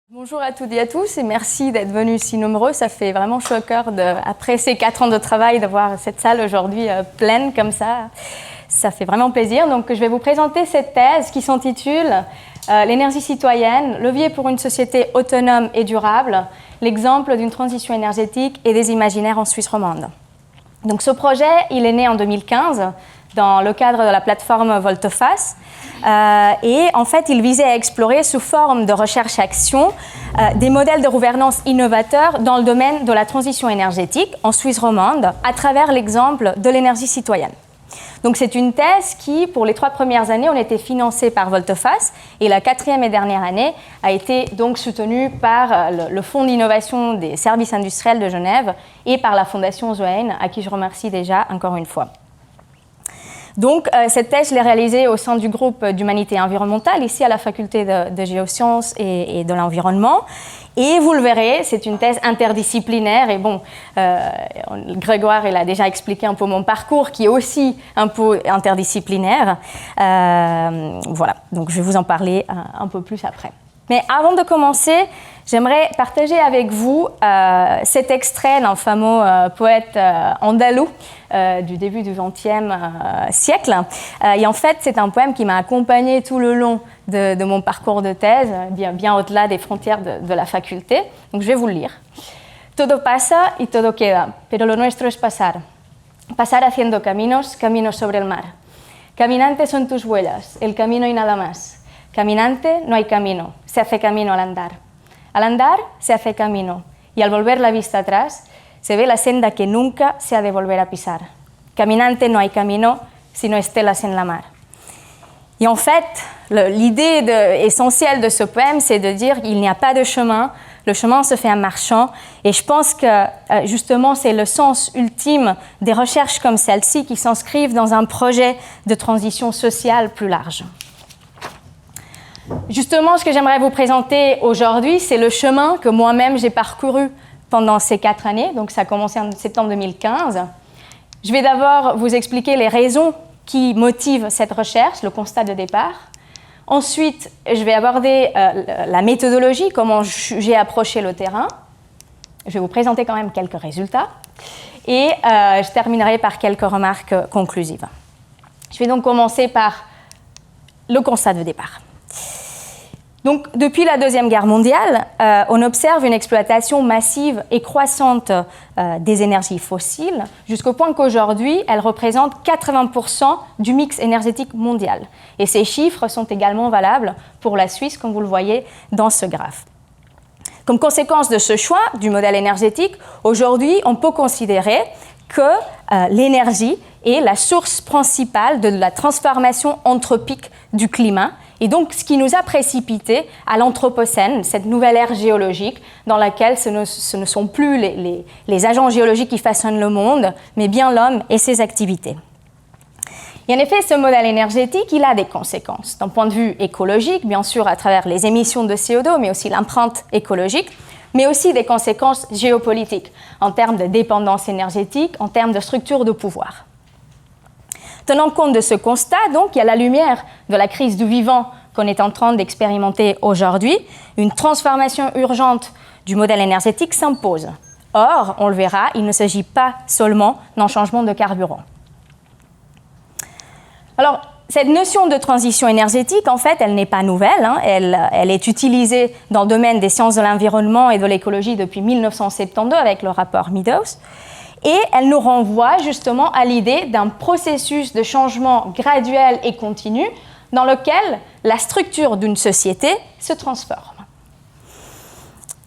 Bonjour à toutes et à tous et merci d'être venus si nombreux. Ça fait vraiment chaud au cœur, après ces 4 ans de travail, d'avoir cette salle aujourd'hui pleine comme ça. Ça fait vraiment plaisir. Donc, je vais vous présenter cette thèse qui s'intitule L'énergie citoyenne, levier pour une société autonome et durable, l'exemple d'une transition énergétique et des imaginaires en Suisse romande. Donc, ce projet, il est né en 2015 dans le cadre de la plateforme Volte-Face. Et en fait, il visait à explorer sous forme de recherche-action des modèles de gouvernance innovateurs dans le domaine de la transition énergétique en Suisse romande à travers l'exemple de l'énergie citoyenne. Donc c'est une thèse qui, pour les 3 premières années, ont été financées par Volte-Face et la 4e et dernière année a été donc soutenue par le Fonds d'innovation des services industriels de Genève et par la Fondation Zoein, à qui je remercie déjà encore une fois. Donc, cette thèse, je l'ai réalisée au sein du groupe d'humanité environnementale, ici à la faculté de géosciences et de l'environnement. Et vous le verrez, c'est une thèse interdisciplinaire. Et bon, Grégoire, il a déjà expliqué un peu mon parcours, qui est aussi un peu interdisciplinaire. Voilà, donc je vais vous en parler un peu plus après. Mais avant de commencer, j'aimerais partager avec vous cet extrait d'un fameux poète andalou du début du XXe siècle. Et en fait, c'est un poème qui m'a accompagné tout le long de mon parcours de thèse, bien au-delà des frontières de la faculté. Donc, je vais vous le lire. Todo pasa y todo queda, pero lo nuestro es pasar. Pasar haciendo caminos, caminos sobre el mar. Caminante son tus huellas, el camino y nada más. Caminante, no hay camino, se hace camino al andar. Al andar, se hace camino, y al volver la vista atrás, se ve la senda que nunca se ha de volver a pisar. Caminante, no hay camino, sino estelas en la mar. Et en fait, l'idée essentielle de ce poème, c'est de dire qu'il n'y a pas de chemin, le chemin se fait en marchant, et je pense que justement c'est le sens ultime des recherches comme celle-ci qui s'inscrivent dans un projet de transition sociale plus large. Justement, ce que j'aimerais vous présenter aujourd'hui, c'est le chemin que moi-même j'ai parcouru pendant ces 4 années. Donc, ça a commencé en septembre 2015. Je vais d'abord vous expliquer les raisons qui motivent cette recherche, le constat de départ. Ensuite, je vais aborder la méthodologie, comment j'ai approché le terrain. Je vais vous présenter quand même quelques résultats. Et je terminerai par quelques remarques conclusives. Je vais donc commencer par le constat de départ. Donc, depuis la Deuxième Guerre mondiale, on observe une exploitation massive et croissante des énergies fossiles, jusqu'au point qu'aujourd'hui, elles représentent 80% du mix énergétique mondial. Et ces chiffres sont également valables pour la Suisse, comme vous le voyez dans ce graphe. Comme conséquence de ce choix du modèle énergétique, aujourd'hui, on peut considérer que l'énergie est la source principale de la transformation anthropique du climat, et donc ce qui nous a précipité à l'Anthropocène, cette nouvelle ère géologique dans laquelle ce ne sont plus les agents géologiques qui façonnent le monde, mais bien l'homme et ses activités. Et en effet, ce modèle énergétique, il a des conséquences. D'un point de vue écologique, bien sûr à travers les émissions de CO2, mais aussi l'empreinte écologique, mais aussi des conséquences géopolitiques, en termes de dépendance énergétique, en termes de structure de pouvoir. Tenant compte de ce constat, donc, et à la lumière de la crise du vivant qu'on est en train d'expérimenter aujourd'hui, une transformation urgente du modèle énergétique s'impose. Or, on le verra, il ne s'agit pas seulement d'un changement de carburant. Alors, cette notion de transition énergétique, en fait, elle n'est pas nouvelle. Elle est utilisée dans le domaine des sciences de l'environnement et de l'écologie depuis 1972 avec le rapport Meadows. Et elle nous renvoie justement à l'idée d'un processus de changement graduel et continu dans lequel la structure d'une société se transforme.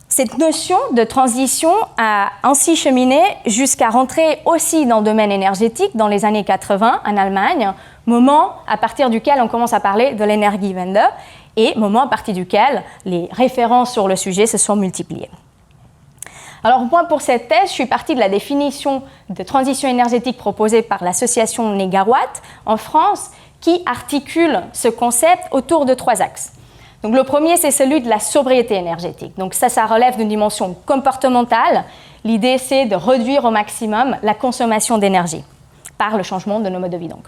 Cette notion de transition a ainsi cheminé jusqu'à rentrer aussi dans le domaine énergétique dans les années 80 en Allemagne, moment à partir duquel on commence à parler de l'Energiewende et moment à partir duquel les références sur le sujet se sont multipliées. Alors moi, pour cette thèse, je suis partie de la définition de transition énergétique proposée par l'association Négawatt en France, qui articule ce concept autour de 3 axes. Donc le premier, c'est celui de la sobriété énergétique. Donc ça relève d'une dimension comportementale. L'idée, c'est de réduire au maximum la consommation d'énergie par le changement de nos modes de vie. Donc.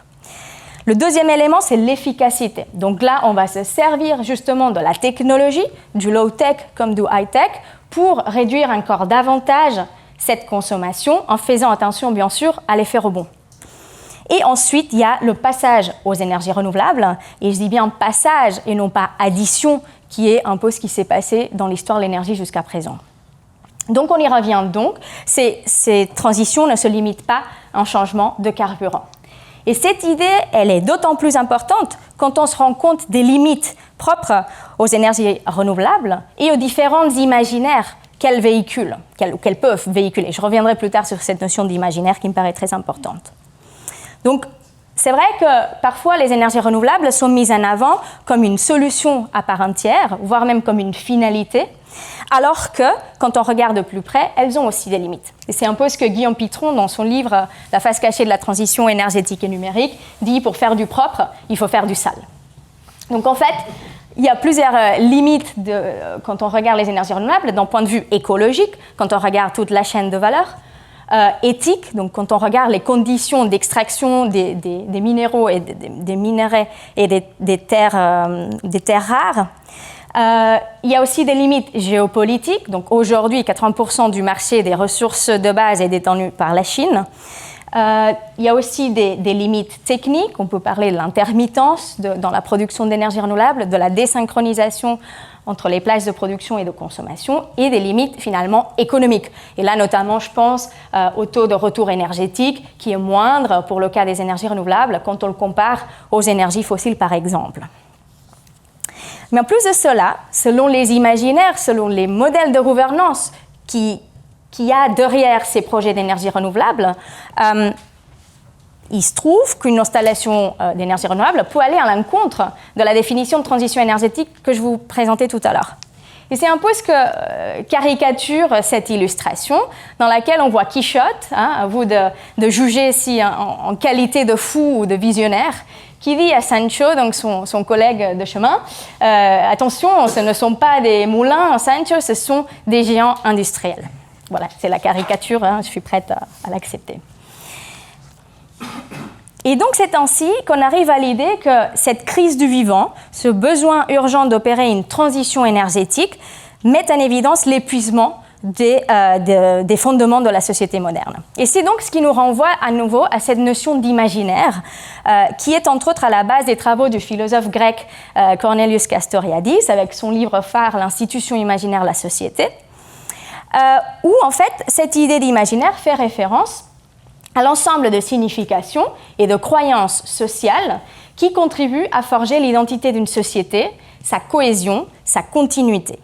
Le deuxième élément, c'est l'efficacité. Donc là, on va se servir justement de la technologie, du low-tech comme du high-tech, pour réduire encore davantage cette consommation en faisant attention, bien sûr, à l'effet rebond. Et ensuite, il y a le passage aux énergies renouvelables. Et je dis bien passage et non pas addition, qui est un peu ce qui s'est passé dans l'histoire de l'énergie jusqu'à présent. Donc, on y revient donc. Ces transitions ne se limitent pas à un changement de carburant. Et cette idée, elle est d'autant plus importante quand on se rend compte des limites propres aux énergies renouvelables et aux différents imaginaires qu'elles véhiculent, qu'elles peuvent véhiculer. Je reviendrai plus tard sur cette notion d'imaginaire qui me paraît très importante. Donc, c'est vrai que parfois les énergies renouvelables sont mises en avant comme une solution à part entière, voire même comme une finalité, alors que, quand on regarde de plus près, elles ont aussi des limites. Et c'est un peu ce que Guillaume Pitron, dans son livre « La face cachée de la transition énergétique et numérique », dit « Pour faire du propre, il faut faire du sale ». Donc en fait, il y a plusieurs limites quand on regarde les énergies renouvelables d'un point de vue écologique, quand on regarde toute la chaîne de valeur, éthique, donc quand on regarde les conditions d'extraction des minéraux et des minerais et des terres rares. Il y a aussi des limites géopolitiques. Donc aujourd'hui, 80% du marché des ressources de base est détenu par la Chine. Il y a aussi des limites techniques. On peut parler de l'intermittence dans la production d'énergie renouvelable, de la désynchronisation entre les places de production et de consommation, et des limites finalement économiques. Et là, notamment, je pense au taux de retour énergétique qui est moindre pour le cas des énergies renouvelables quand on le compare aux énergies fossiles, par exemple. Mais en plus de cela, selon les imaginaires, selon les modèles de gouvernance qu'il y a derrière ces projets d'énergie renouvelable, il se trouve qu'une installation d'énergie renouvelable peut aller à l'encontre de la définition de transition énergétique que je vous présentais tout à l'heure. Et c'est un peu ce que caricature cette illustration, dans laquelle on voit Quichotte, à vous de juger si en qualité de fou ou de visionnaire, qui dit à Sancho, donc son collègue de chemin, attention, ce ne sont pas des moulins, Sancho, ce sont des géants industriels. Voilà, c'est la caricature, je suis prête à l'accepter. Et donc c'est ainsi qu'on arrive à l'idée que cette crise du vivant, ce besoin urgent d'opérer une transition énergétique, met en évidence l'épuisement des fondements de la société moderne. Et c'est donc ce qui nous renvoie à nouveau à cette notion d'imaginaire, qui est entre autres à la base des travaux du philosophe grec Cornelius Castoriadis, avec son livre phare « L'institution imaginaire, la société », où en fait cette idée d'imaginaire fait référence à l'ensemble de significations et de croyances sociales qui contribuent à forger l'identité d'une société, sa cohésion, sa continuité.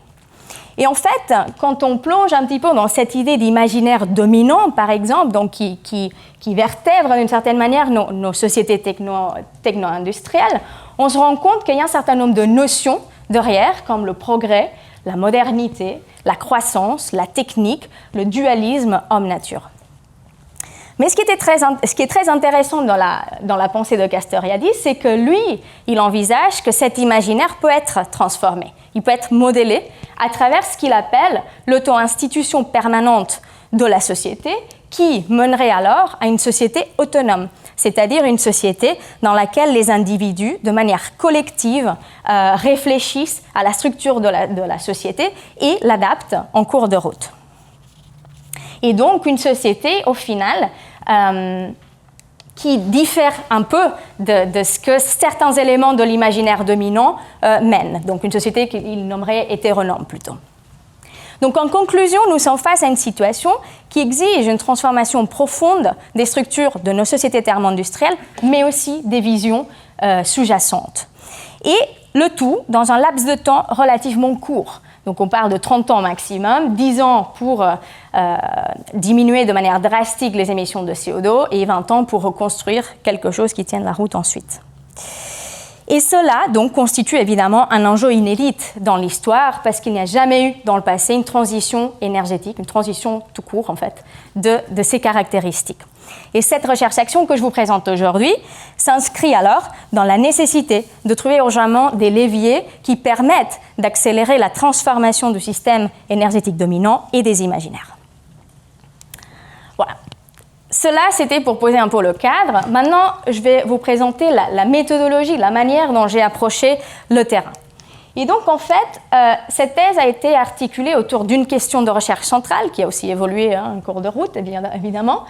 Et en fait, quand on plonge un petit peu dans cette idée d'imaginaire dominant, par exemple, donc qui vertèbre d'une certaine manière nos sociétés techno-industrielles, on se rend compte qu'il y a un certain nombre de notions derrière, comme le progrès, la modernité, la croissance, la technique, le dualisme homme-nature. Mais ce qui est très intéressant dans la pensée de Castoriadis, c'est que lui, il envisage que cet imaginaire peut être transformé. Il peut être modélé à travers ce qu'il appelle l'auto-institution permanente de la société, qui mènerait alors à une société autonome, c'est-à-dire une société dans laquelle les individus, de manière collective, réfléchissent à la structure de la société et l'adaptent en cours de route. Et donc une société, au final, qui diffère un peu de ce que certains éléments de l'imaginaire dominant mènent. Donc une société qu'il nommerait hétéronome plutôt. Donc en conclusion, nous sommes face à une situation qui exige une transformation profonde des structures de nos sociétés thermo-industrielles, mais aussi des visions sous-jacentes. Et le tout dans un laps de temps relativement court. Donc on parle de 30 ans maximum, 10 ans pour diminuer de manière drastique les émissions de CO2 et 20 ans pour reconstruire quelque chose qui tienne la route ensuite. Et cela donc constitue évidemment un enjeu inédit dans l'histoire parce qu'il n'y a jamais eu dans le passé une transition énergétique, une transition tout court en fait, de ces caractéristiques. Et cette recherche-action que je vous présente aujourd'hui s'inscrit alors dans la nécessité de trouver urgemment des leviers qui permettent d'accélérer la transformation du système énergétique dominant et des imaginaires. Voilà. Cela, c'était pour poser un peu le cadre. Maintenant, je vais vous présenter la méthodologie, la manière dont j'ai approché le terrain. Et donc, en fait, cette thèse a été articulée autour d'une question de recherche centrale, qui a aussi évolué en cours de route, évidemment,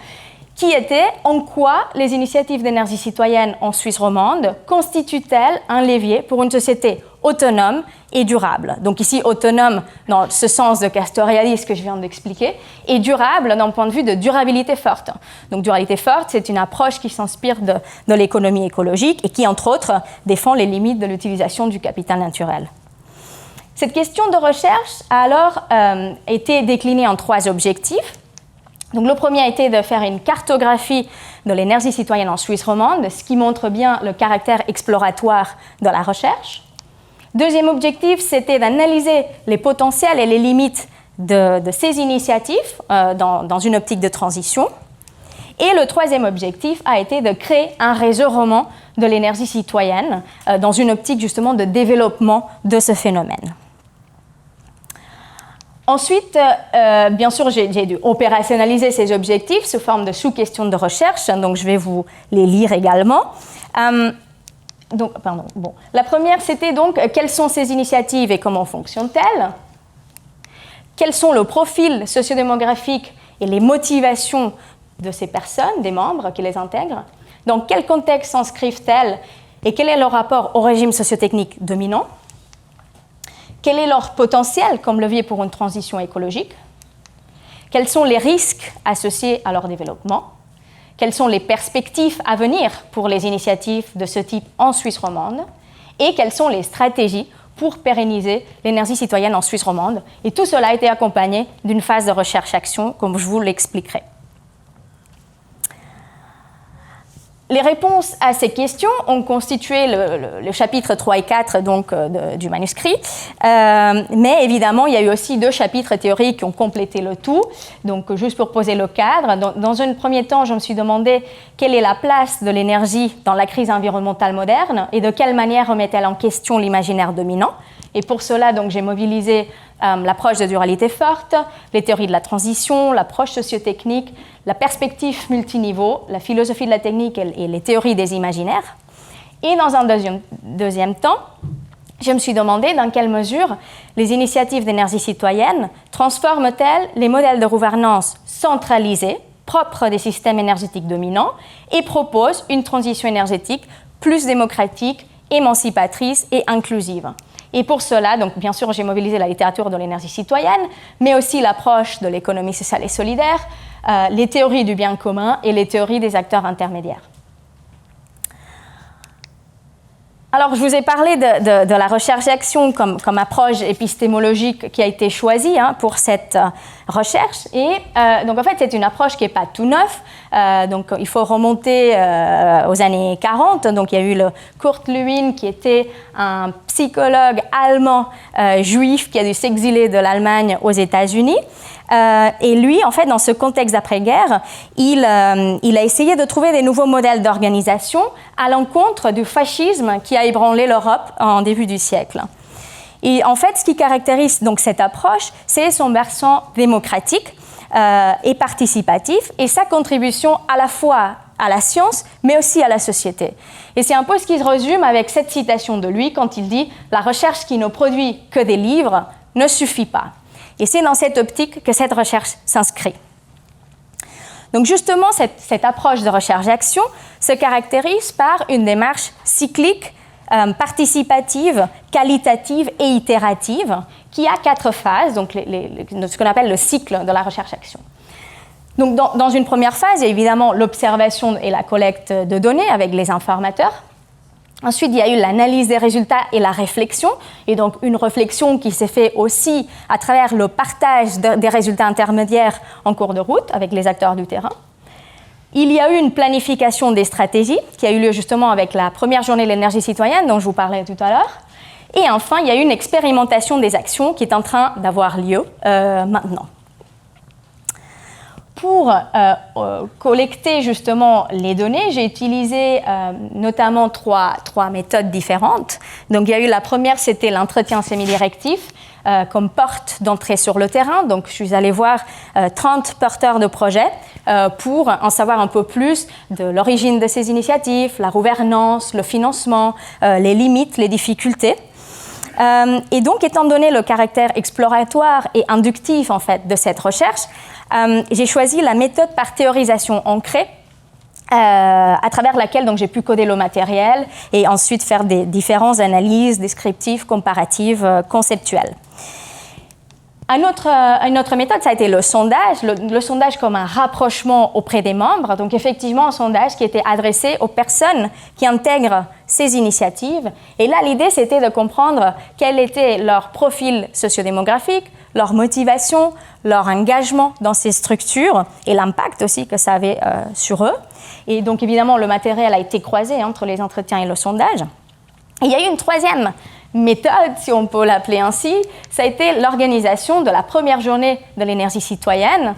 qui était en quoi les initiatives d'énergie citoyenne en Suisse romande constituent-elles un levier pour une société autonome et durable. Donc ici, autonome dans ce sens de Castoriadis que je viens d'expliquer, et durable d'un point de vue de durabilité forte. Donc durabilité forte, c'est une approche qui s'inspire de l'économie écologique et qui, entre autres, défend les limites de l'utilisation du capital naturel. Cette question de recherche a alors été déclinée en 3 objectifs. Donc, le premier a été de faire une cartographie de l'énergie citoyenne en Suisse romande, ce qui montre bien le caractère exploratoire de la recherche. Deuxième objectif, c'était d'analyser les potentiels et les limites de ces initiatives dans une optique de transition. Et le troisième objectif a été de créer un réseau roman de l'énergie citoyenne dans une optique justement de développement de ce phénomène. Ensuite, bien sûr, j'ai dû opérationnaliser ces objectifs sous forme de sous-questions de recherche, donc je vais vous les lire également. La première, c'était donc quelles sont ces initiatives et comment fonctionnent-elles? Quels sont le profil sociodémographique et les motivations de ces personnes, des membres qui les intègrent? Dans quel contexte s'inscrivent-elles et quel est leur rapport au régime sociotechnique dominant? Quel est leur potentiel comme levier pour une transition écologique? Quels sont les risques associés à leur développement? Quelles sont les perspectives à venir pour les initiatives de ce type en Suisse romande? Et quelles sont les stratégies pour pérenniser l'énergie citoyenne en Suisse romande? Et tout cela a été accompagné d'une phase de recherche-action, comme je vous l'expliquerai. Les réponses à ces questions ont constitué le chapitre 3 et 4 donc, du manuscrit, mais évidemment, il y a eu aussi 2 chapitres théoriques qui ont complété le tout. Donc, juste pour poser le cadre, dans un premier temps, je me suis demandé quelle est la place de l'énergie dans la crise environnementale moderne et de quelle manière remet-elle en question l'imaginaire dominant. Et pour cela, donc, j'ai mobilisé l'approche de durabilité forte, les théories de la transition, l'approche sociotechnique, la perspective multiniveau, la philosophie de la technique et les théories des imaginaires. Et dans un deuxième temps, je me suis demandé dans quelle mesure les initiatives d'énergie citoyenne transforment-elles les modèles de gouvernance centralisés, propres des systèmes énergétiques dominants, et proposent une transition énergétique plus démocratique, émancipatrice et inclusive. Et pour cela, donc, bien sûr, j'ai mobilisé la littérature de l'énergie citoyenne, mais aussi l'approche de l'économie sociale et solidaire, les théories du bien commun et les théories des acteurs intermédiaires. Alors, je vous ai parlé de la recherche-action comme approche épistémologique qui a été choisie pour cette recherche. Et donc, en fait, c'est une approche qui n'est pas tout neuf. Donc, il faut remonter aux années 40. Donc, il y a eu le Kurt Lewin, qui était un psychologue allemand juif qui a dû s'exiler de l'Allemagne aux États-Unis. Et lui, en fait, dans ce contexte d'après-guerre, il a essayé de trouver des nouveaux modèles d'organisation à l'encontre du fascisme qui a ébranlé l'Europe en début du siècle. Et en fait, ce qui caractérise donc cette approche, c'est son versant démocratique et participatif et sa contribution à la fois à la science, mais aussi à la société. Et c'est un peu ce qui se résume avec cette citation de lui quand il dit « La recherche qui ne produit que des livres ne suffit pas ». Et c'est dans cette optique que cette recherche s'inscrit. Donc justement, cette approche de recherche-action se caractérise par une démarche cyclique, participative, qualitative et itérative, qui a 4 phases, donc ce qu'on appelle le cycle de la recherche-action. Donc dans une première phase, il y a évidemment l'observation et la collecte de données avec les informateurs. Ensuite, il y a eu l'analyse des résultats et la réflexion, et donc une réflexion qui s'est faite aussi à travers le partage des résultats intermédiaires en cours de route avec les acteurs du terrain. Il y a eu une planification des stratégies qui a eu lieu justement avec la première journée de l'énergie citoyenne dont je vous parlais tout à l'heure. Et enfin, il y a eu une expérimentation des actions qui est en train d'avoir lieu maintenant. Pour collecter justement les données, j'ai utilisé notamment trois méthodes différentes. Donc, il y a eu la première, c'était l'entretien semi-directif. comme porte d'entrée sur le terrain. Donc, je suis allée voir 30 porteurs de projets pour en savoir un peu plus de l'origine de ces initiatives, la gouvernance, le financement, les limites, les difficultés. Et donc, étant donné le caractère exploratoire et inductif en fait, de cette recherche, j'ai choisi la méthode par théorisation ancrée, à travers laquelle donc, j'ai pu coder le matériel et ensuite faire des différentes analyses descriptives, comparatives, conceptuelles. Une autre méthode, ça a été le sondage. Le sondage comme un rapprochement auprès des membres. Donc, effectivement, un sondage qui était adressé aux personnes qui intègrent ces initiatives. Et là, l'idée, c'était de comprendre quel était leur profil sociodémographique, leur motivation, leur engagement dans ces structures et l'impact aussi que ça avait sur eux. Et donc, évidemment, le matériel a été croisé entre les entretiens et le sondage. Et il y a eu une troisième méthode, si on peut l'appeler ainsi, ça a été l'organisation de la première journée de l'énergie citoyenne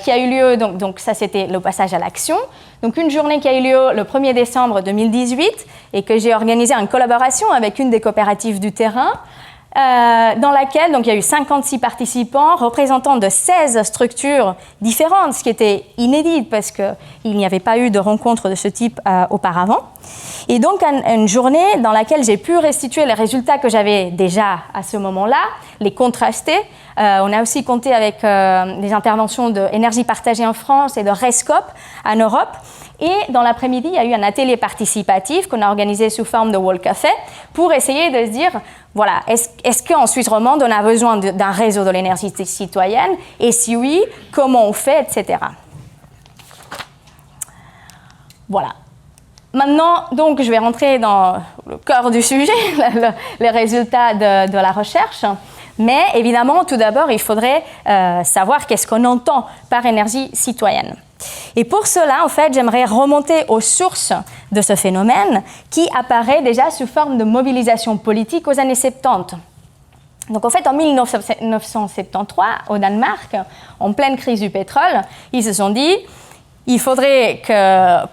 qui a eu lieu, donc ça c'était le passage à l'action, donc une journée qui a eu lieu le 1er décembre 2018 et que j'ai organisée en collaboration avec une des coopératives du terrain, dans laquelle donc, il y a eu 56 participants représentant de 16 structures différentes, ce qui était inédit parce qu'il n'y avait pas eu de rencontre de ce type auparavant. Et donc, une journée dans laquelle j'ai pu restituer les résultats que j'avais déjà à ce moment-là, les contraster. On a aussi compté avec des interventions de Énergie partagée en France et de Rescope en Europe. Et dans l'après-midi, il y a eu un atelier participatif qu'on a organisé sous forme de Wall Café pour essayer de se dire, voilà, est-ce qu'en Suisse romande, on a besoin d'un réseau de l'énergie citoyenne? Et si oui, comment on fait, etc. Voilà. Maintenant, donc, je vais rentrer dans le cœur du sujet, les résultats de la recherche. Mais évidemment, tout d'abord, il faudrait savoir qu'est-ce qu'on entend par énergie citoyenne. Et pour cela, en fait, j'aimerais remonter aux sources de ce phénomène qui apparaît déjà sous forme de mobilisation politique aux années 70. Donc, en fait, en 1973, au Danemark, en pleine crise du pétrole, ils se sont dit il faudrait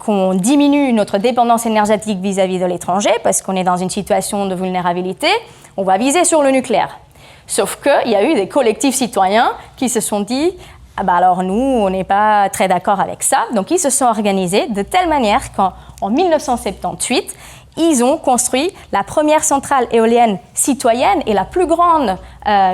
qu'on diminue notre dépendance énergétique vis-à-vis de l'étranger parce qu'on est dans une situation de vulnérabilité. On va viser sur le nucléaire. Sauf qu'il y a eu des collectifs citoyens qui se sont dit ah bah alors nous, on n'est pas très d'accord avec ça. Donc, ils se sont organisés de telle manière qu'en 1978, ils ont construit la première centrale éolienne citoyenne et la plus grande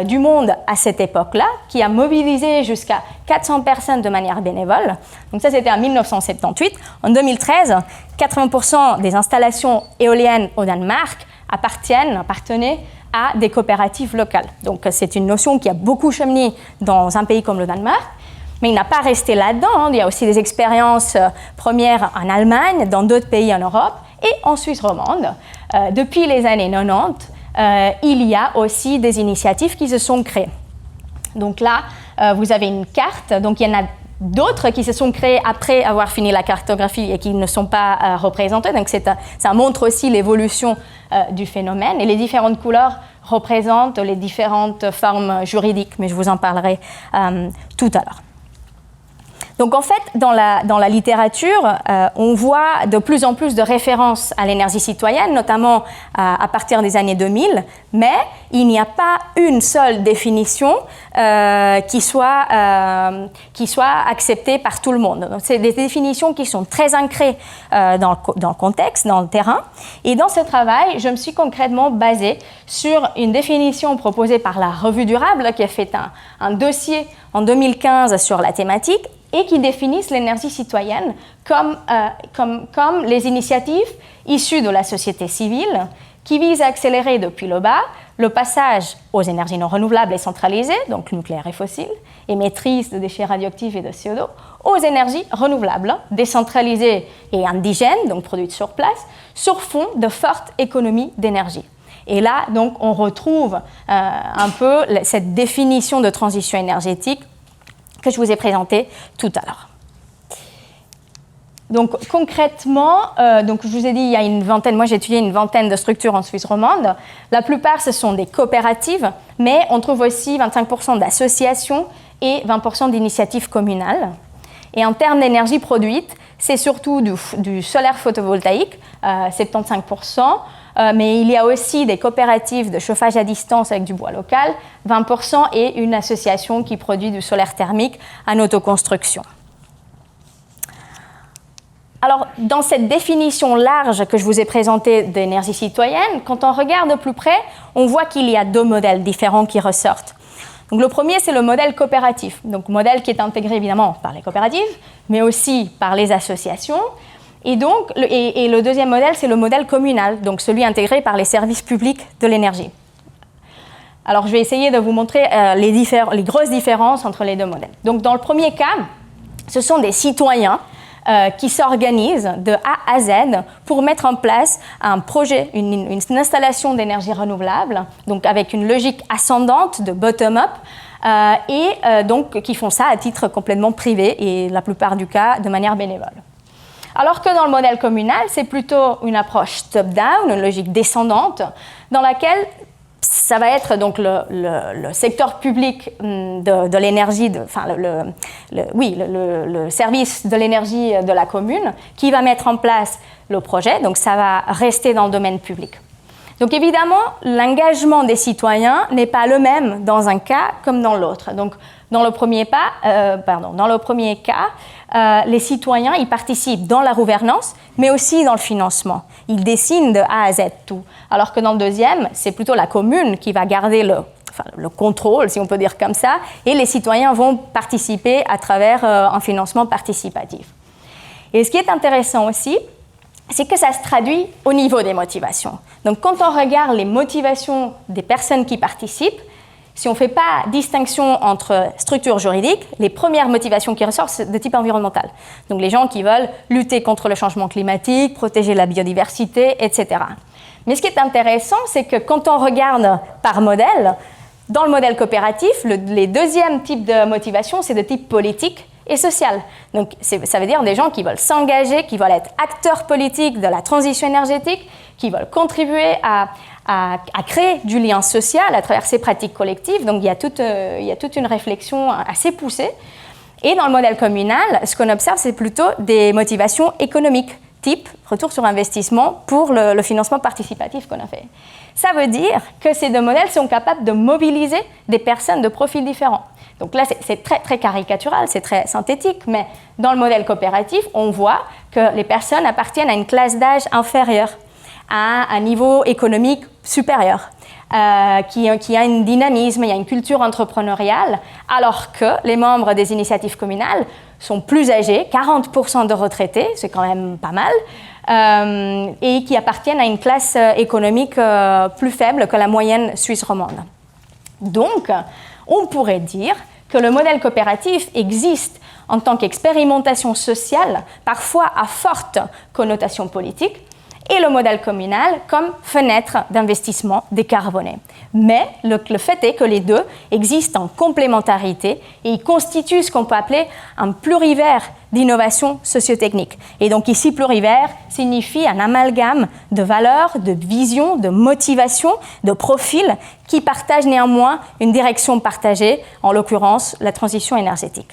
du monde à cette époque-là, qui a mobilisé jusqu'à 400 personnes de manière bénévole. Donc ça, c'était en 1978. En 2013, 80% des installations éoliennes au Danemark appartenaient à des coopératives locales. Donc c'est une notion qui a beaucoup cheminé dans un pays comme le Danemark, mais il n'a pas resté là-dedans. Il y a aussi des expériences premières en Allemagne, dans d'autres pays en Europe et en Suisse romande. Depuis les années 90, il y a aussi des initiatives qui se sont créées. Donc là, vous avez une carte. Donc il y en a d'autres qui se sont créées après avoir fini la cartographie et qui ne sont pas représentées. Donc ça montre aussi l'évolution du phénomène. Et les différentes couleurs représentent les différentes formes juridiques, mais je vous en parlerai tout à l'heure. Donc en fait, dans la littérature, on voit de plus en plus de références à l'énergie citoyenne, notamment à partir des années 2000, mais il n'y a pas une seule définition qui soit acceptée par tout le monde. Donc, c'est des définitions qui sont très ancrées dans le contexte, dans le terrain. Et dans ce travail, je me suis concrètement basée sur une définition proposée par la Revue Durable, qui a fait un dossier en 2015 sur la thématique, et qui définissent l'énergie citoyenne comme les initiatives issues de la société civile qui visent à accélérer depuis le bas le passage aux énergies non renouvelables et centralisées, donc nucléaire et fossiles, émettrices de déchets radioactifs et de CO2, aux énergies renouvelables, décentralisées et indigènes, donc produites sur place, sur fond de fortes économies d'énergie. Et là, donc, on retrouve un peu cette définition de transition énergétique que je vous ai présenté tout à l'heure. Donc concrètement, donc je vous ai dit, il y a une vingtaine, moi j'ai étudié une vingtaine de structures en Suisse romande. La plupart, ce sont des coopératives, mais on trouve aussi 25% d'associations et 20% d'initiatives communales. Et en termes d'énergie produite, c'est surtout du solaire photovoltaïque, 75%, mais il y a aussi des coopératives de chauffage à distance avec du bois local, 20%, et une association qui produit du solaire thermique en autoconstruction. Alors, dans cette définition large que je vous ai présentée d'énergie citoyenne, quand on regarde de plus près, on voit qu'il y a 2 modèles différents qui ressortent. Donc, le premier, c'est le modèle coopératif. Donc, modèle qui est intégré évidemment par les coopératives, mais aussi par les associations. Et donc, le deuxième modèle, c'est le modèle communal, donc celui intégré par les services publics de l'énergie. Alors, je vais essayer de vous montrer les grosses différences entre les 2 modèles. Donc, dans le premier cas, ce sont des citoyens qui s'organisent de A à Z pour mettre en place un projet, une installation d'énergie renouvelable, donc avec une logique ascendante de bottom-up, donc qui font ça à titre complètement privé et la plupart du cas de manière bénévole. Alors que dans le modèle communal, c'est plutôt une approche top-down, une logique descendante, dans laquelle ça va être donc le secteur public de l'énergie, le service de l'énergie de la commune qui va mettre en place le projet, donc ça va rester dans le domaine public. Donc évidemment, l'engagement des citoyens n'est pas le même dans un cas comme dans l'autre. Donc dans le premier cas, les citoyens ils participent dans la gouvernance, mais aussi dans le financement. Ils dessinent de A à Z tout. Alors que dans le deuxième, c'est plutôt la commune qui va garder le contrôle, si on peut dire comme ça, et les citoyens vont participer à travers un financement participatif. Et ce qui est intéressant aussi, c'est que ça se traduit au niveau des motivations. Donc quand on regarde les motivations des personnes qui participent, si on ne fait pas distinction entre structures juridiques, les premières motivations qui ressortent, c'est de type environnemental. Donc les gens qui veulent lutter contre le changement climatique, protéger la biodiversité, etc. Mais ce qui est intéressant, c'est que quand on regarde par modèle, dans le modèle coopératif, les deuxièmes types de motivations, c'est de type politique et social. Donc ça veut dire des gens qui veulent s'engager, qui veulent être acteurs politiques de la transition énergétique, qui veulent contribuer à créer du lien social à travers ces pratiques collectives. Donc il y a toute une réflexion assez poussée. Et dans le modèle communal, ce qu'on observe, c'est plutôt des motivations économiques, type retour sur investissement pour le financement participatif qu'on a fait. Ça veut dire que ces 2 modèles sont capables de mobiliser des personnes de profils différents. Donc là, c'est très, très caricatural, c'est très synthétique, mais dans le modèle coopératif, on voit que les personnes appartiennent à une classe d'âge inférieure, à un niveau économique supérieur, qui a un dynamisme, il y a une culture entrepreneuriale, alors que les membres des initiatives communales sont plus âgés, 40% de retraités, c'est quand même pas mal, et qui appartiennent à une classe économique plus faible que la moyenne suisse romande. Donc, on pourrait dire que le modèle coopératif existe en tant qu'expérimentation sociale, parfois à forte connotation politique, et le modèle communal comme fenêtre d'investissement décarboné. Mais le fait est que les 2 existent en complémentarité et ils constituent ce qu'on peut appeler un plurivers d'innovation sociotechnique. Et donc ici, plurivers signifie un amalgame de valeurs, de visions, de motivations, de profils qui partagent néanmoins une direction partagée, en l'occurrence la transition énergétique.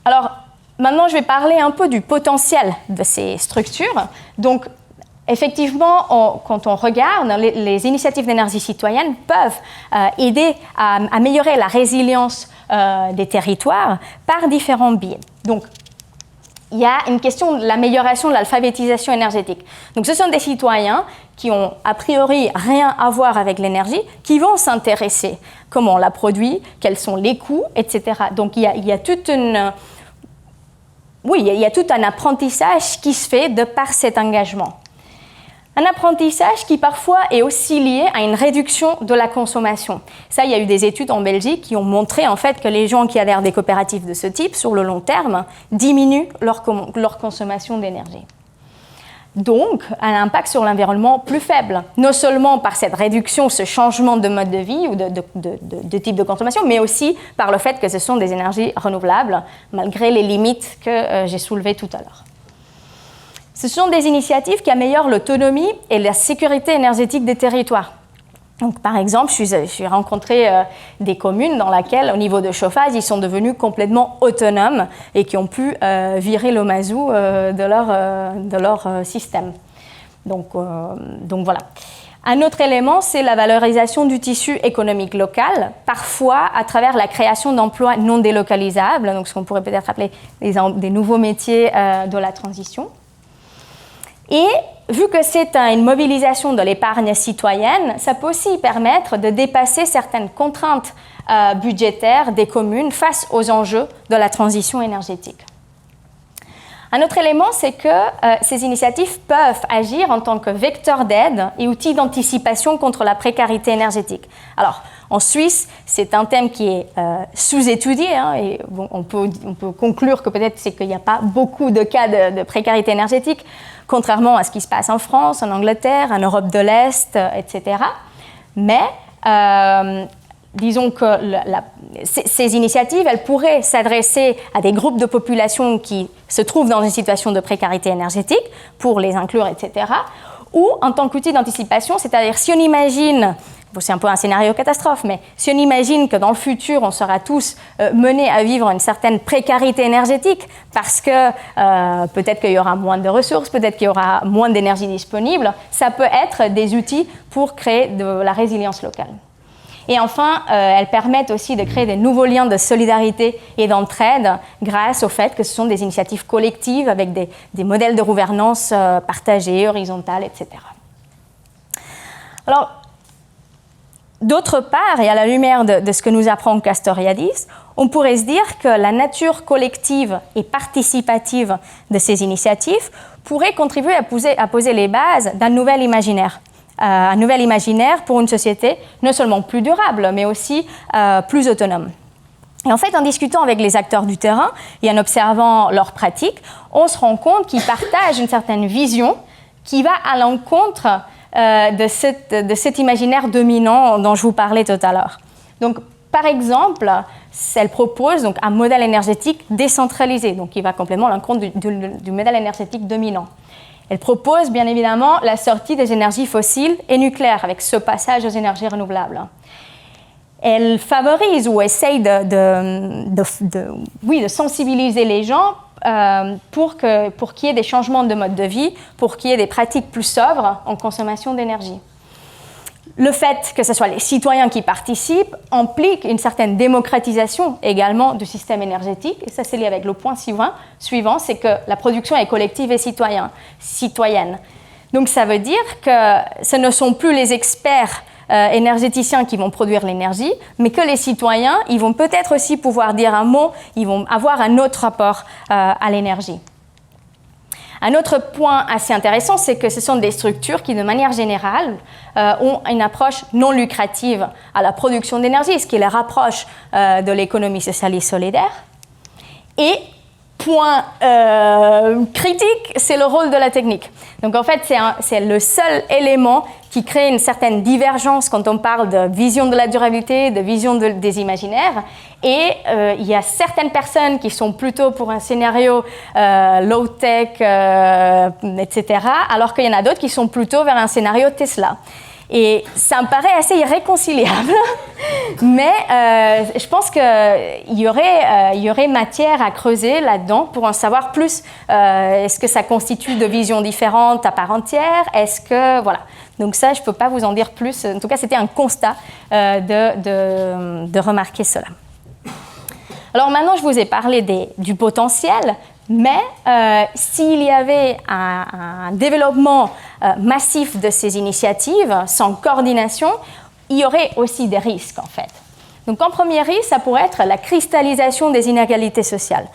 Alors, maintenant, je vais parler un peu du potentiel de ces structures. Donc, effectivement, quand on regarde, les initiatives d'énergie citoyenne peuvent aider à améliorer la résilience des territoires par différents biais. Donc, il y a une question de l'amélioration de l'alphabétisation énergétique. Donc, ce sont des citoyens qui ont a priori rien à voir avec l'énergie, qui vont s'intéresser comment on la produit, quels sont les coûts, etc. Donc, il y a toute une... Oui, il y a tout un apprentissage qui se fait de par cet engagement. Un apprentissage qui parfois est aussi lié à une réduction de la consommation. Ça, il y a eu des études en Belgique qui ont montré en fait que les gens qui adhèrent à des coopératives de ce type, sur le long terme, diminuent leur consommation d'énergie. Donc, un impact sur l'environnement plus faible, non seulement par cette réduction, ce changement de mode de vie ou de type de consommation, mais aussi par le fait que ce sont des énergies renouvelables, malgré les limites que j'ai soulevées tout à l'heure. Ce sont des initiatives qui améliorent l'autonomie et la sécurité énergétique des territoires. Donc, par exemple, j'ai rencontré des communes dans lesquelles, au niveau de chauffage, ils sont devenus complètement autonomes et qui ont pu virer le mazout de leur système. Donc voilà. Un autre élément, c'est la valorisation du tissu économique local, parfois à travers la création d'emplois non délocalisables, donc ce qu'on pourrait peut-être appeler des nouveaux métiers de la transition. Et vu que c'est une mobilisation de l'épargne citoyenne, ça peut aussi permettre de dépasser certaines contraintes budgétaires des communes face aux enjeux de la transition énergétique. Un autre élément, c'est que ces initiatives peuvent agir en tant que vecteurs d'aide et outils d'anticipation contre la précarité énergétique. Alors, en Suisse, c'est un thème qui est sous-étudié, et bon, on peut conclure que peut-être c'est qu'il n'y a pas beaucoup de cas de précarité énergétique, contrairement à ce qui se passe en France, en Angleterre, en Europe de l'Est, etc. Mais disons que ces initiatives, elles pourraient s'adresser à des groupes de population qui se trouvent dans une situation de précarité énergétique, pour les inclure, etc. Ou en tant qu'outil d'anticipation, c'est-à-dire si on imagine, c'est un peu un scénario catastrophe, mais si on imagine que dans le futur, on sera tous menés à vivre une certaine précarité énergétique, parce que peut-être qu'il y aura moins de ressources, peut-être qu'il y aura moins d'énergie disponible, ça peut être des outils pour créer de la résilience locale. Et enfin, elles permettent aussi de créer des nouveaux liens de solidarité et d'entraide grâce au fait que ce sont des initiatives collectives avec des modèles de gouvernance partagés, horizontales, etc. Alors, d'autre part, et à la lumière de ce que nous apprend Castoriadis, on pourrait se dire que la nature collective et participative de ces initiatives pourrait contribuer à poser les bases d'un nouvel imaginaire. Un nouvel imaginaire pour une société non seulement plus durable, mais aussi plus autonome. Et en fait, en discutant avec les acteurs du terrain et en observant leurs pratiques, on se rend compte qu'ils partagent une certaine vision qui va à l'encontre de cet imaginaire dominant dont je vous parlais tout à l'heure. Donc, par exemple, elle propose donc, un modèle énergétique décentralisé, donc qui va complètement à l'encontre du modèle énergétique dominant. Elle propose bien évidemment la sortie des énergies fossiles et nucléaires avec ce passage aux énergies renouvelables. Elle favorise ou essaye de sensibiliser les gens pour qu'il y ait des changements de mode de vie, pour qu'il y ait des pratiques plus sobres en consommation d'énergie. Le fait que ce soit les citoyens qui participent implique une certaine démocratisation également du système énergétique. Et ça, c'est lié avec le point suivant, c'est que la production est collective et citoyenne. Donc, ça veut dire que ce ne sont plus les experts énergéticiens qui vont produire l'énergie, mais que les citoyens, ils vont peut-être aussi pouvoir dire un mot, ils vont avoir un autre rapport à l'énergie. Un autre point assez intéressant, c'est que ce sont des structures qui, de manière générale, ont une approche non lucrative à la production d'énergie, ce qui les rapproche de l'économie sociale et solidaire. Et point critique, c'est le rôle de la technique. Donc en fait, c'est le seul élément qui crée une certaine divergence quand on parle de vision de la durabilité, de vision des imaginaires. Et il y a certaines personnes qui sont plutôt pour un scénario low-tech, etc., alors qu'il y en a d'autres qui sont plutôt vers un scénario Tesla. Et ça me paraît assez irréconciliable, mais je pense qu'il y aurait matière à creuser là-dedans pour en savoir plus. Est-ce que ça constitue de visions différentes à part entière? Est-ce que... Voilà. Donc ça, je ne peux pas vous en dire plus. En tout cas, c'était un constat de remarquer cela. Alors maintenant, je vous ai parlé du potentiel, mais s'il y avait un développement massif de ces initiatives, sans coordination, il y aurait aussi des risques en fait. Donc en premier risque, ça pourrait être la cristallisation des inégalités sociales.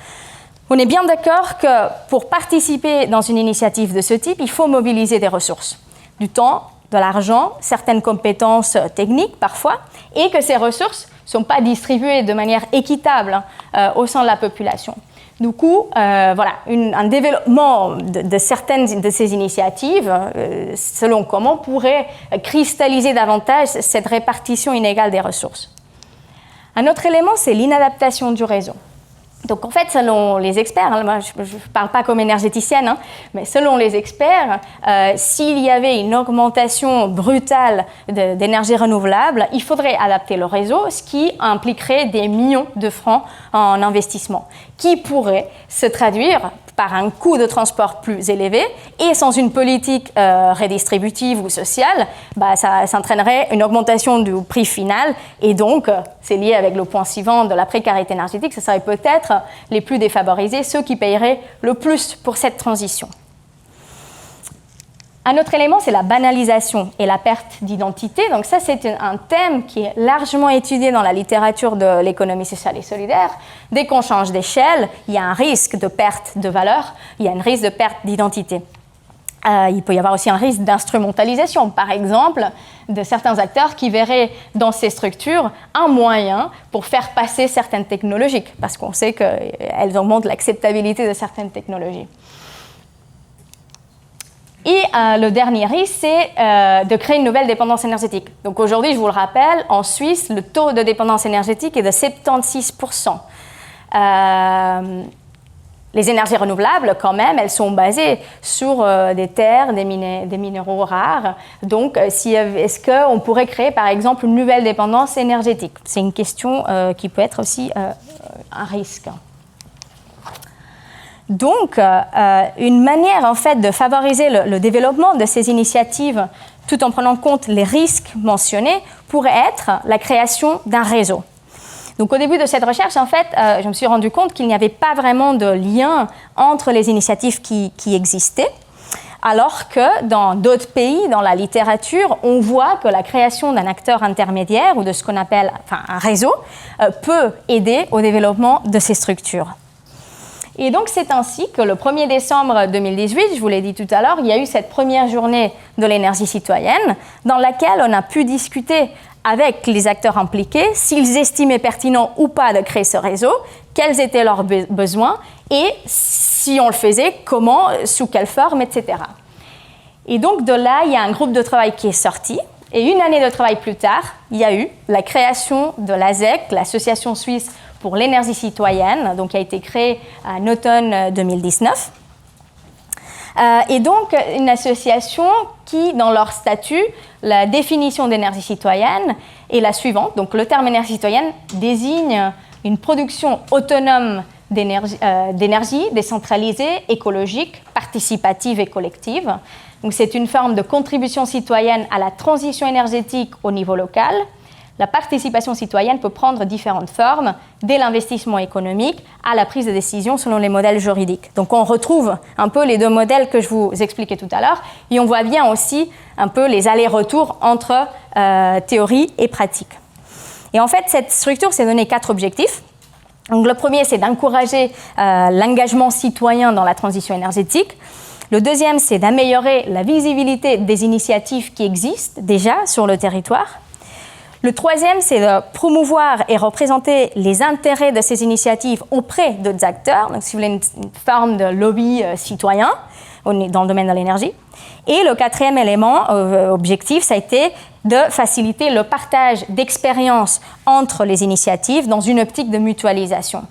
On est bien d'accord que pour participer dans une initiative de ce type, il faut mobiliser des ressources, du temps, de l'argent, certaines compétences techniques parfois, et que ces ressources ne sont pas distribuées de manière équitable au sein de la population. Du coup, un développement de certaines de ces initiatives, selon comment, pourrait cristalliser davantage cette répartition inégale des ressources. Un autre élément, c'est l'inadaptation du réseau. Donc en fait, selon les experts, hein, moi, je ne parle pas comme énergéticienne, hein, mais selon les experts, s'il y avait une augmentation brutale d'énergie renouvelable, il faudrait adapter le réseau, ce qui impliquerait des millions de francs en investissement, qui pourrait se traduire par un coût de transport plus élevé, et sans une politique redistributive ou sociale, ça entraînerait une augmentation du prix final, et donc c'est lié avec le point suivant de la précarité énergétique, ce serait peut-être les plus défavorisés, ceux qui paieraient le plus pour cette transition. Un autre élément, c'est la banalisation et la perte d'identité. Donc ça, c'est un thème qui est largement étudié dans la littérature de l'économie sociale et solidaire. Dès qu'on change d'échelle, il y a un risque de perte de valeur, il y a un risque de perte d'identité. Il peut y avoir aussi un risque d'instrumentalisation, par exemple, de certains acteurs qui verraient dans ces structures un moyen pour faire passer certaines technologies, parce qu'on sait qu'elles augmentent l'acceptabilité de certaines technologies. Et le dernier risque, c'est de créer une nouvelle dépendance énergétique. Donc aujourd'hui, je vous le rappelle, en Suisse, le taux de dépendance énergétique est de 76%. Les énergies renouvelables, quand même, elles sont basées sur des terres, des minéraux rares. Donc, est-ce qu'on pourrait créer, par exemple, une nouvelle dépendance énergétique? C'est une question qui peut être aussi un risque. Donc, une manière, en fait, de favoriser le développement de ces initiatives, tout en prenant en compte les risques mentionnés, pourrait être la création d'un réseau. Donc, au début de cette recherche, en fait, je me suis rendu compte qu'il n'y avait pas vraiment de lien entre les initiatives qui existaient, alors que dans d'autres pays, dans la littérature, on voit que la création d'un acteur intermédiaire ou de ce qu'on appelle un réseau peut aider au développement de ces structures. Et donc, c'est ainsi que le 1er décembre 2018, je vous l'ai dit tout à l'heure, il y a eu cette première journée de l'énergie citoyenne dans laquelle on a pu discuter avec les acteurs impliqués s'ils estimaient pertinent ou pas de créer ce réseau, quels étaient leurs besoins et si on le faisait, comment, sous quelle forme, etc. Et donc, de là, il y a un groupe de travail qui est sorti. Et une année de travail plus tard, il y a eu la création de l'ASEC, l'Association suisse pour l'énergie citoyenne, donc qui a été créée en automne 2019. Et donc, une association qui, dans leur statut, la définition d'énergie citoyenne est la suivante. Donc, le terme énergie citoyenne désigne une production autonome d'énergie décentralisée, écologique, participative et collective. Donc, c'est une forme de contribution citoyenne à la transition énergétique au niveau local. La participation citoyenne peut prendre différentes formes, dès l'investissement économique à la prise de décision selon les modèles juridiques. Donc on retrouve un peu les deux modèles que je vous expliquais tout à l'heure et on voit bien aussi un peu les allers-retours entre théorie et pratique. Et en fait, cette structure s'est donné 4 objectifs. Donc le premier, c'est d'encourager l'engagement citoyen dans la transition énergétique. Le deuxième, c'est d'améliorer la visibilité des initiatives qui existent déjà sur le territoire. Le troisième, c'est de promouvoir et représenter les intérêts de ces initiatives auprès d'autres acteurs, donc si vous voulez une forme de lobby citoyen dans le domaine de l'énergie. Et le quatrième élément, objectif, ça a été de faciliter le partage d'expériences entre les initiatives dans une optique de mutualisation.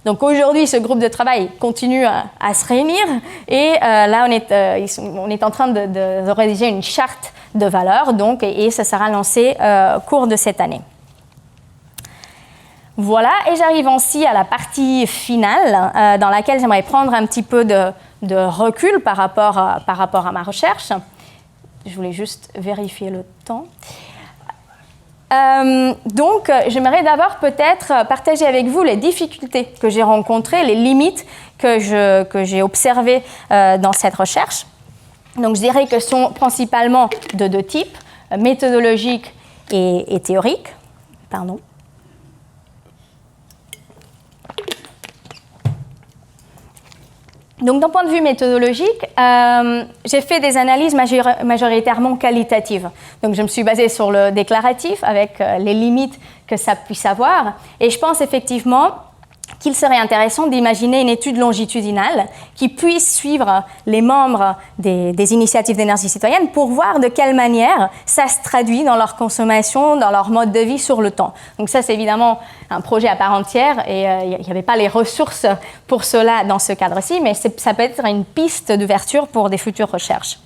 Donc aujourd'hui, ce groupe de travail continue à se réunir et là, on est en train de rédiger une charte de valeurs, donc, et ça sera lancé au cours de cette année. Voilà, et j'arrive ainsi à la partie finale dans laquelle j'aimerais prendre un petit peu de recul par rapport à ma recherche. Je voulais juste vérifier le temps. Donc, j'aimerais d'abord peut-être partager avec vous les difficultés que j'ai rencontrées, les limites que j'ai observées dans cette recherche. Donc, je dirais que ce sont principalement de 2 types, méthodologiques et théoriques. Pardon. Donc, d'un point de vue méthodologique, j'ai fait des analyses majoritairement qualitatives. Donc, je me suis basée sur le déclaratif avec les limites que ça puisse avoir. Et je pense effectivement qu'il serait intéressant d'imaginer une étude longitudinale qui puisse suivre les membres des initiatives d'énergie citoyenne pour voir de quelle manière ça se traduit dans leur consommation, dans leur mode de vie sur le temps. Donc ça, c'est évidemment un projet à part entière et il n'y avait pas les ressources pour cela dans ce cadre-ci, mais ça peut être une piste d'ouverture pour des futures recherches.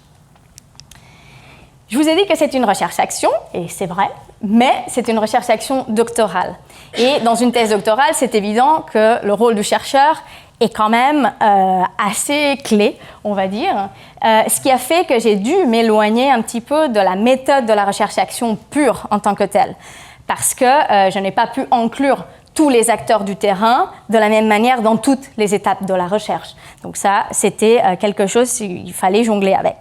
Je vous ai dit que c'est une recherche-action, et c'est vrai, mais c'est une recherche-action doctorale. Et dans une thèse doctorale, c'est évident que le rôle du chercheur est quand même assez clé, on va dire, ce qui a fait que j'ai dû m'éloigner un petit peu de la méthode de la recherche-action pure en tant que telle, parce que je n'ai pas pu inclure tous les acteurs du terrain de la même manière dans toutes les étapes de la recherche. Donc ça, c'était quelque chose qu'il fallait jongler avec.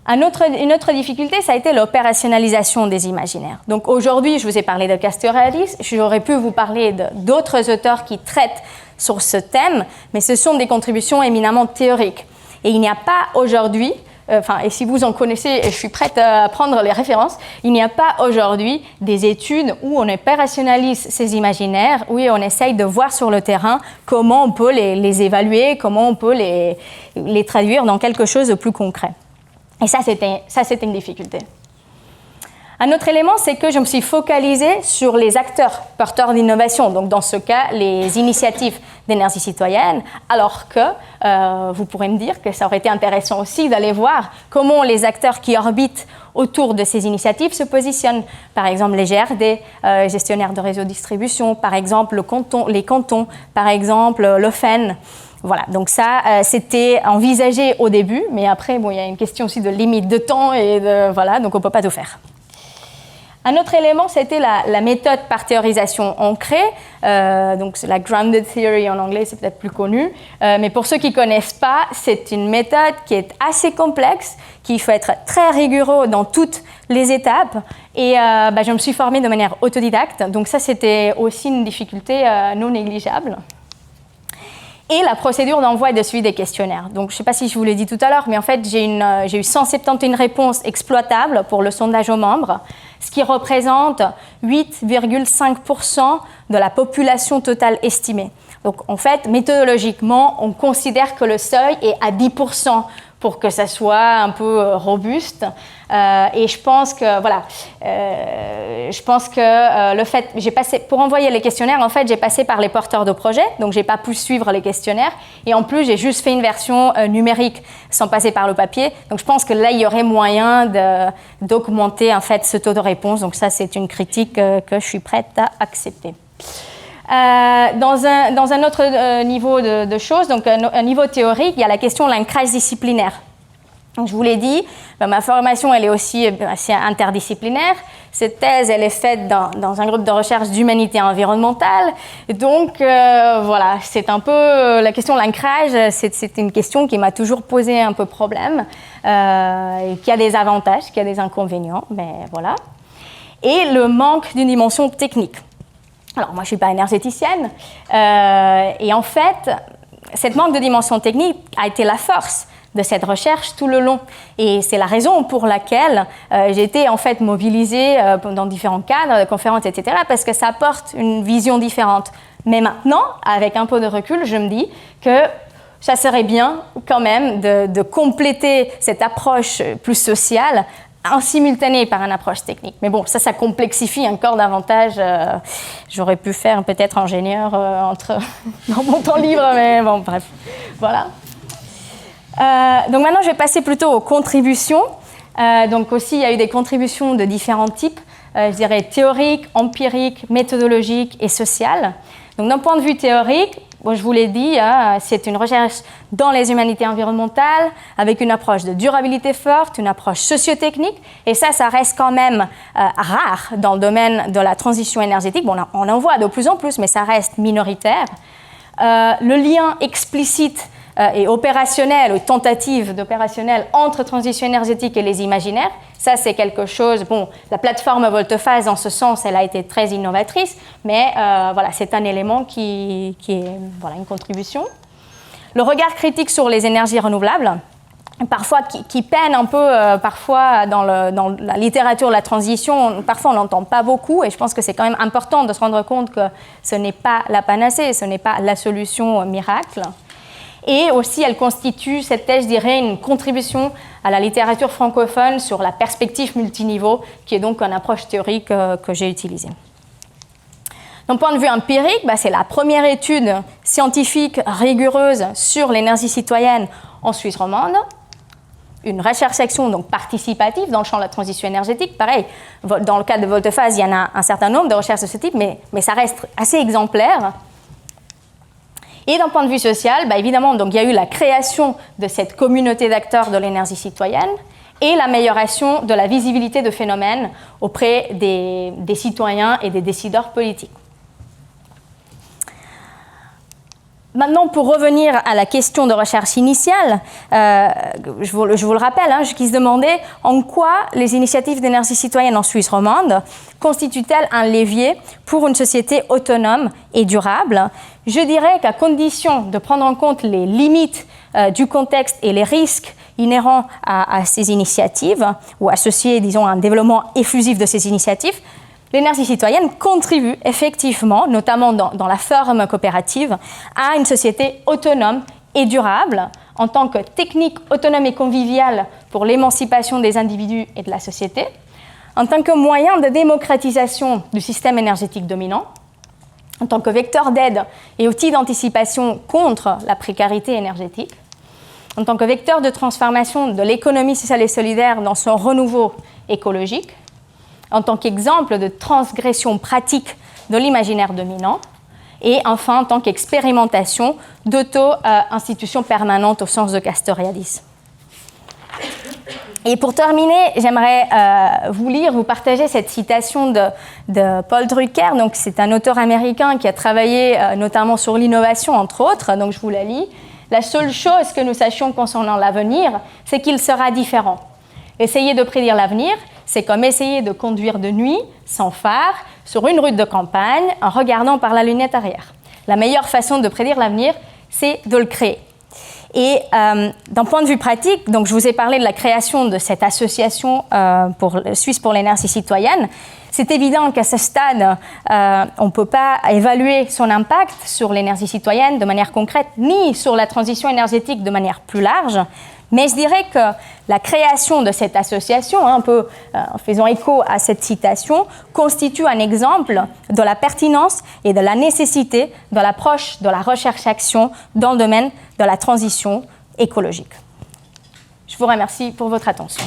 Une autre difficulté, ça a été l'opérationnalisation des imaginaires. Donc aujourd'hui, je vous ai parlé de Castoriadis, j'aurais pu vous parler d'autres auteurs qui traitent sur ce thème, mais ce sont des contributions éminemment théoriques. Et il n'y a pas aujourd'hui, et si vous en connaissez, je suis prête à prendre les références, il n'y a pas aujourd'hui des études où on opérationnalise ces imaginaires, où on essaye de voir sur le terrain comment on peut les évaluer, comment on peut les traduire dans quelque chose de plus concret. Et ça, c'était une difficulté. Un autre élément, c'est que je me suis focalisée sur les acteurs porteurs d'innovation, donc dans ce cas, les initiatives d'énergie citoyenne, alors que vous pourrez me dire que ça aurait été intéressant aussi d'aller voir comment les acteurs qui orbitent autour de ces initiatives se positionnent. Par exemple, les GRD, gestionnaires de réseau de distribution, par exemple les cantons, par exemple l'OFEN. Voilà, donc ça, c'était envisagé au début, mais après, il y a une question aussi de limite de temps, voilà, donc on ne peut pas tout faire. Un autre élément, c'était la méthode par théorisation ancrée, donc la grounded theory en anglais, c'est peut-être plus connu, mais pour ceux qui ne connaissent pas, c'est une méthode qui est assez complexe, qu'il faut être très rigoureux dans toutes les étapes, et je me suis formée de manière autodidacte, donc ça, c'était aussi une difficulté non négligeable. Et la procédure d'envoi et de suivi des questionnaires. Donc, je ne sais pas si je vous l'ai dit tout à l'heure, mais en fait, j'ai eu 171 réponses exploitables pour le sondage aux membres, ce qui représente 8,5% de la population totale estimée. Donc, en fait, méthodologiquement, on considère que le seuil est à 10% pour que ça soit un peu robuste. Et je pense que, voilà, le fait, pour envoyer les questionnaires, en fait, j'ai passé par les porteurs de projet, donc j'ai pas pu suivre les questionnaires. Et en plus, j'ai juste fait une version numérique sans passer par le papier. Donc je pense que là, il y aurait moyen d'augmenter, en fait, ce taux de réponse. Donc ça, c'est une critique que je suis prête à accepter. Dans un autre niveau de choses, donc un niveau théorique, il y a la question de l'ancrage disciplinaire. Donc, je vous l'ai dit, ma formation elle est aussi assez interdisciplinaire. Cette thèse elle est faite dans un groupe de recherche d'humanité environnementale. Donc voilà, c'est un peu la question de l'ancrage, c'est une question qui m'a toujours posé un peu problème, et qui a des avantages, qui a des inconvénients, mais voilà. Et le manque d'une dimension technique. Alors, moi, je ne suis pas énergéticienne, et en fait, cette manque de dimension technique a été la force de cette recherche tout le long. Et c'est la raison pour laquelle j'ai été en fait mobilisée dans différents cadres, conférences, etc., parce que ça apporte une vision différente. Mais maintenant, avec un peu de recul, je me dis que ça serait bien quand même de compléter cette approche plus sociale en simultané par une approche technique. Mais bon, ça complexifie encore davantage. J'aurais pu faire peut-être ingénieur dans mon temps libre, mais bon, bref, voilà. Donc maintenant, je vais passer plutôt aux contributions. Donc aussi, il y a eu des contributions de différents types, je dirais théoriques, empiriques, méthodologiques et sociales. Donc d'un point de vue théorique, je vous l'ai dit, c'est une recherche dans les humanités environnementales avec une approche de durabilité forte, une approche sociotechnique, et ça reste quand même rare dans le domaine de la transition énergétique. Bon, on en voit de plus en plus, mais ça reste minoritaire. Le lien explicite et opérationnel, ou tentative d'opérationnel entre transition énergétique et les imaginaires, ça c'est quelque chose, bon, la plateforme Volteface dans ce sens, elle a été très innovatrice, mais voilà, c'est un élément qui est voilà, une contribution. Le regard critique sur les énergies renouvelables, parfois qui peine un peu parfois dans la littérature de la transition. Parfois, on n'entend pas beaucoup et je pense que c'est quand même important de se rendre compte que ce n'est pas la panacée, ce n'est pas la solution miracle. Et aussi, elle constitue, cette thèse, je dirais, une contribution à la littérature francophone sur la perspective multiniveau, qui est donc une approche théorique que j'ai utilisée. D'un point de vue empirique, c'est la première étude scientifique rigoureuse sur l'énergie citoyenne en Suisse romande. Une recherche-action donc participative dans le champ de la transition énergétique. Pareil, dans le cas de Volte-Phase, il y en a un certain nombre de recherches de ce type, mais ça reste assez exemplaire. Et d'un point de vue social, évidemment, donc, il y a eu la création de cette communauté d'acteurs de l'énergie citoyenne et l'amélioration de la visibilité de phénomènes auprès des citoyens et des décideurs politiques. Maintenant, pour revenir à la question de recherche initiale, je vous le rappelle, qui se demandait en quoi les initiatives d'énergie citoyenne en Suisse romande constituent-elles un levier pour une société autonome et durable. Je dirais qu'à condition de prendre en compte les limites du contexte et les risques inhérents à ces initiatives, ou associés, disons, à un développement effusif de ces initiatives, l'énergie citoyenne contribue effectivement, notamment dans la forme coopérative, à une société autonome et durable en tant que technique autonome et conviviale pour l'émancipation des individus et de la société, en tant que moyen de démocratisation du système énergétique dominant, en tant que vecteur d'aide et outil d'anticipation contre la précarité énergétique, en tant que vecteur de transformation de l'économie sociale et solidaire dans son renouveau écologique, en tant qu'exemple de transgression pratique de l'imaginaire dominant, et enfin en tant qu'expérimentation d'auto-institution permanente au sens de Castoriadis. Et pour terminer, j'aimerais vous partager cette citation de Paul Drucker. Donc, c'est un auteur américain qui a travaillé notamment sur l'innovation, entre autres, donc je vous la lis. « La seule chose que nous sachions concernant l'avenir, c'est qu'il sera différent. Essayer de prédire l'avenir, c'est comme essayer de conduire de nuit, sans phare, sur une route de campagne, en regardant par la lunette arrière. La meilleure façon de prédire l'avenir, c'est de le créer. » Et d'un point de vue pratique, donc je vous ai parlé de la création de cette association suisse pour l'énergie citoyenne. C'est évident qu'à ce stade, on ne peut pas évaluer son impact sur l'énergie citoyenne de manière concrète, ni sur la transition énergétique de manière plus large. Mais je dirais que la création de cette association, un peu en faisant écho à cette citation, constitue un exemple de la pertinence et de la nécessité de l'approche de la recherche-action dans le domaine de la transition écologique. Je vous remercie pour votre attention.